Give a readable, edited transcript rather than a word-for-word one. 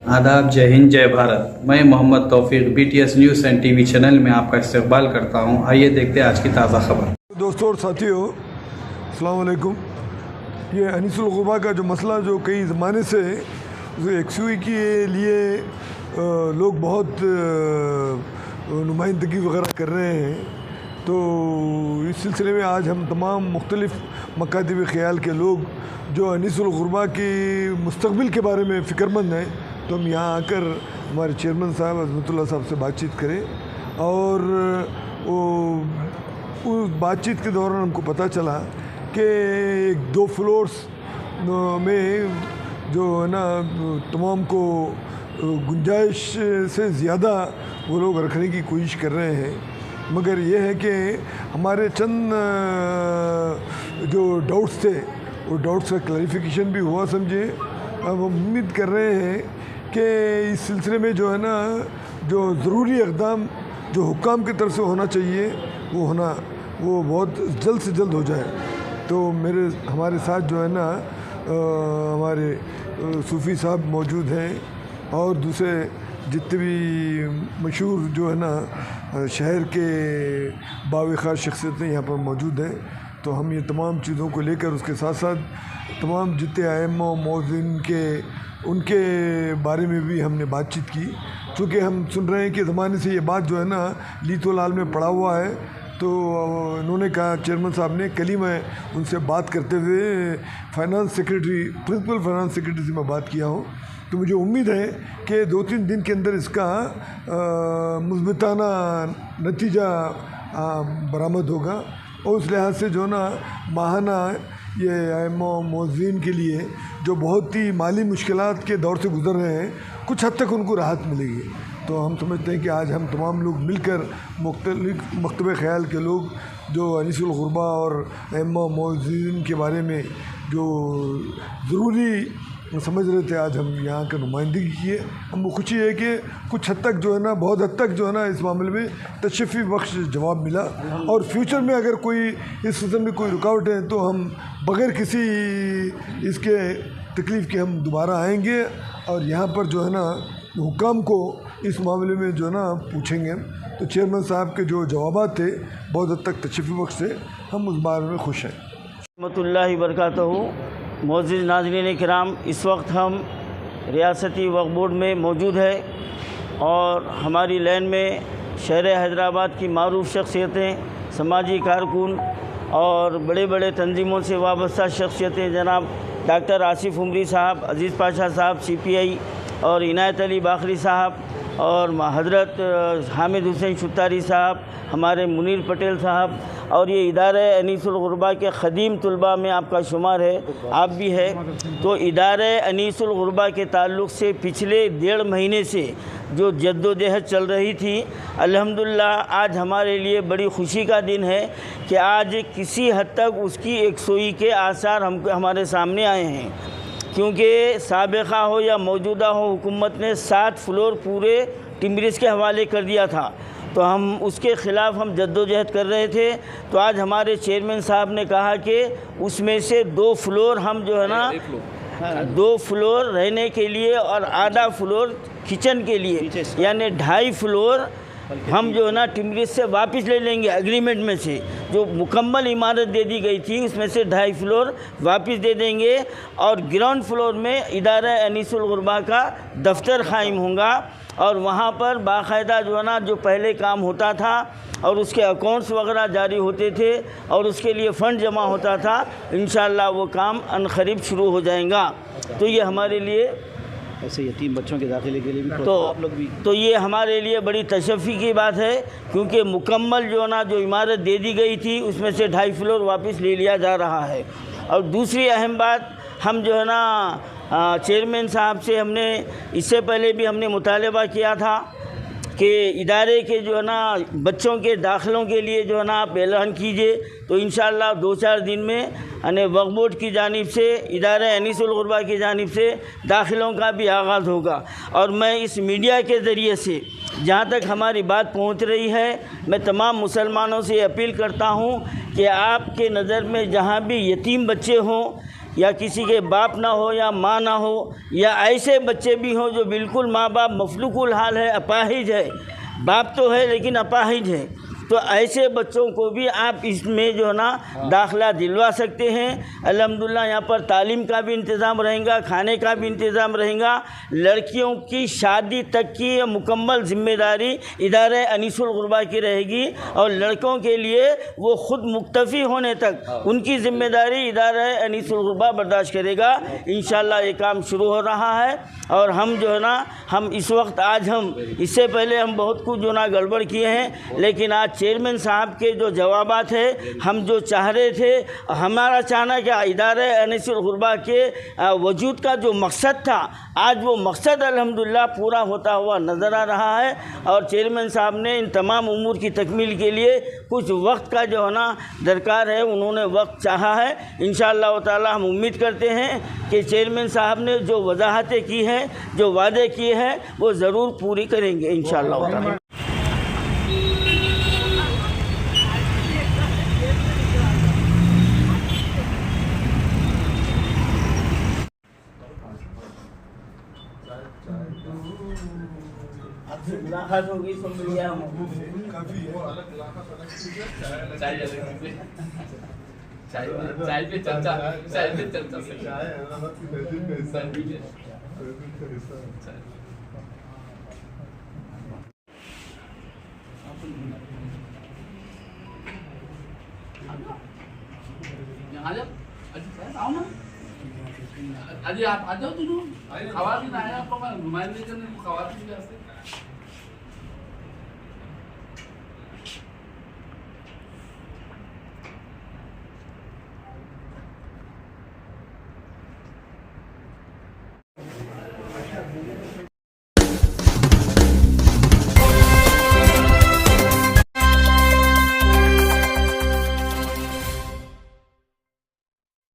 आदाब, जय हिंद, जय भारत। मैं मोहम्मद तौफीक BTS news and TV channel में आपका इस्तकबाल करता हूं। आइए देखते हैं आज की ताज़ा खबर। दोस्तों और साथियों, अस्सलाम वालेकुम। ये अनीसुल गुरबा का जो मसला जो कई ज़माने से एक्सयूई के लिए लोग बहुत नुमाइंदगी वगैरह कर रहे हैं, तो इस सिलसिले में आज हम तमाम मुख्तलिफ़ मकातब ख़याल के लोग जो अनीसुल गुरबा के मुस्तक़बिल के बारे में फ़िक्रमंद हैं, तो हम यहाँ आकर हमारे चेयरमैन साहब अज़मतुल्लाह साहब से बातचीत करें। और उस बातचीत के दौरान हमको पता चला कि 2 फ्लोर्स में जो है ना तमाम को गुंजाइश से ज़्यादा वो लोग रखने की कोशिश कर रहे हैं, मगर ये है कि हमारे चंद जो डाउट्स थे वो डाउट्स का क्लैरिफिकेशन भी हुआ समझे। अब हम उम्मीद कर रहे हैं कि इस सिलसिले में जो है ना जो ज़रूरी इक़दाम जो हुक्काम की तरफ से होना चाहिए वो बहुत जल्द से जल्द हो जाए। तो हमारे साथ जो है ना हमारे सूफ़ी साहब मौजूद हैं और दूसरे जितने भी मशहूर जो है ना शहर के बावक़ार शख्सियतें यहाँ पर मौजूद हैं। तो हम ये तमाम चीज़ों को लेकर उसके साथ साथ तमाम जितने आइम्मा मौज़िन के उनके बारे में भी हमने बातचीत की, क्योंकि हम सुन रहे हैं कि ज़माने से ये बात जो है ना लीतो लाल में पड़ा हुआ है। तो उन्होंने कहा, चेयरमैन साहब ने, कल ही मैं उनसे बात करते हुए प्रिंसिपल फाइनेंस सेक्रेटरी से मैं बात किया हूँ, तो मुझे उम्मीद है कि 2-3 दिन के अंदर इसका मुस्बिताना नतीजा बरामद होगा। और उस लिहाज से जो ना माहाना ये आइम्मा मौज़ीन के लिए जो बहुत ही माली मुश्किलात के दौर से गुज़र रहे हैं, कुछ हद तक उनको राहत मिलेगी। तो हम समझते हैं कि आज हम तमाम लोग मिलकर मुख्तलिफ़ मकतब ख़याल के लोग जो अनीसुल गुरबा और आइम्मा मौज़ीन के बारे में जो ज़रूरी समझ रहे थे, आज हम यहाँ का नुमाइंदगी किए। हमको खुशी है कि कुछ हद तक जो है ना, बहुत हद तक जो है ना इस मामले में तशफ़ी बख्श जवाब मिला। और फ्यूचर में अगर कोई इस किस्म की कोई रुकावट है तो हम बग़ैर किसी इसके तकलीफ़ के हम दोबारा आएंगे और यहाँ पर जो है ना हुक्काम को इस मामले में जो है ना पूछेंगे। तो चेयरमैन साहब के जो जवाबात थे बहुत हद तक तशफ़ी बख्श थे, हम उस बारे में खुश हैं। रहमतुल्लाहि बरकातहू। मोअज़्ज़िज़ नाज़रीन किराम, इस वक्त हम रियासती वक्फ़ बोर्ड में मौजूद है और हमारी लाइन में शहर हैदराबाद की मारूफ़ शख्सियतें, समाजी कारकुन और बड़े बड़े तंजीमों से वाबस्ता शख्सियतें जनाब डॉक्टर आसिफ उमरी साहब, अज़ीज़ पाशा साहब CPI और इनायत अली बाखरी साहब और हज़रत हामिद हुसैन शुत्तारी साहब, हमारे मुनीर पटेल साहब, और ये इदारे अनीसुल गुरबा के ख़दीम तलबा में आपका शुमार है, आप भी है। तो इदारे अनीसुल गुरबा के ताल्लुक़ से पिछले 1.5 महीने से जो जद्दोजहद चल रही थी, अल्हम्दुलिल्लाह आज हमारे लिए बड़ी ख़ुशी का दिन है कि आज किसी हद तक उसकी एकसोई के आसार हमारे सामने आए हैं। क्योंकि साबिक़ा हो या मौजूदा हो, हुकूमत ने 7 फ्लोर पूरे टिम्बरिस के हवाले कर दिया था, तो हम उसके ख़िलाफ़ हम जद्दोजहद कर रहे थे। तो आज हमारे चेयरमैन साहब ने कहा कि उसमें से 2 फ्लोर हम जो है ना 2 फ्लोर रहने के लिए और आधा फ्लोर किचन के लिए, यानी 2.5 फ्लोर हम जो है ना टिम्बरिस से वापस ले लेंगे। एग्रीमेंट में से जो मुकम्मल इमारत दे दी गई थी उसमें से 2.5 फ्लोर वापस दे देंगे और ग्राउंड फ्लोर में इदारा अनीसुल गुरबा का दफ्तर कायम होगा और वहाँ पर बाकायदा जो है ना जो पहले काम होता था और उसके अकाउंट्स वगैरह जारी होते थे और उसके लिए फ़ंड जमा होता था, इंशाअल्लाह वो काम अनक़रीब शुरू हो जाएगा। तो ये हमारे लिए ऐसे यतीम बच्चों के दाखिले के लिए भी आप लोग भी तो ये हमारे लिए बड़ी तशफ़ी की बात है, क्योंकि मुकम्मल जो ना जो इमारत दे दी गई थी उसमें से 2.5 फ्लोर वापस ले लिया जा रहा है। और दूसरी अहम बात, हम जो है ना चेयरमैन साहब से हमने इससे पहले भी हमने मुतालबा किया था कि इदारे के जो है ना बच्चों के दाखिलों के लिए जो है ना आप ऐलान कीजिए। तो इंशाअल्लाह 2-4 दिन में यानी वक्फ़ बोर्ड की जानिब से, इदारे अनीसुल गुरबा की जानिब से दाखिलों का भी आगाज़ होगा। और मैं इस मीडिया के ज़रिए से जहाँ तक हमारी बात पहुँच रही है, मैं तमाम मुसलमानों से अपील करता हूँ कि आपके नज़र में जहाँ भी यतीम बच्चे हों या किसी के बाप ना हो या माँ ना हो, या ऐसे बच्चे भी हों जो बिल्कुल माँ बाप मफलूकुल हाल है, अपाहिज है, बाप तो है लेकिन अपाहिज है, तो ऐसे बच्चों को भी आप इसमें जो है ना दाखिला दिलवा सकते हैं। अल्हम्दुलिल्लाह यहाँ पर तालीम का भी इंतज़ाम रहेगा, खाने का भी इंतज़ाम रहेगा। लड़कियों की शादी तक की मुकम्मल ज़िम्मेदारी इदारे अनीसुल गुरबा की रहेगी और लड़कों के लिए वो ख़ुद मुक्तफ़ी होने तक उनकी ज़िम्मेदारी इदारे अनीसुल गुरबा बर्दाश्त करेगा। इंशाअल्लाह ये काम शुरू हो रहा है और हम जो है ना हम इस वक्त आज हम इससे पहले हम बहुत कुछ जो ना गड़बड़ किए हैं, लेकिन आज चेयरमैन साहब के जो जवाबात है हम जो चाह रहे थे, हमारा चाहना क्या इदारे अनीसुल गुरबा के वजूद का जो मकसद था, आज वो मकसद अल्हम्दुलिल्लाह पूरा होता हुआ नज़र आ रहा है। और चेयरमैन साहब ने इन तमाम उमूर की तकमील के लिए कुछ वक्त का जो है ना दरकार है, उन्होंने वक्त चाहा है। इंशाअल्लाह ताला हम उम्मीद करते हैं कि चेयरमैन साहब ने जो वजाहतें की हैं, जो वादे किए हैं, वो ज़रूर पूरी करेंगे इंशाअल्लाह ताला। मुलाकात होगी तो मिल गया चाय पे चर्चा अजी आप आ जाओ, खवातीन आए आपको मैं घुमाए लेकर खवातीन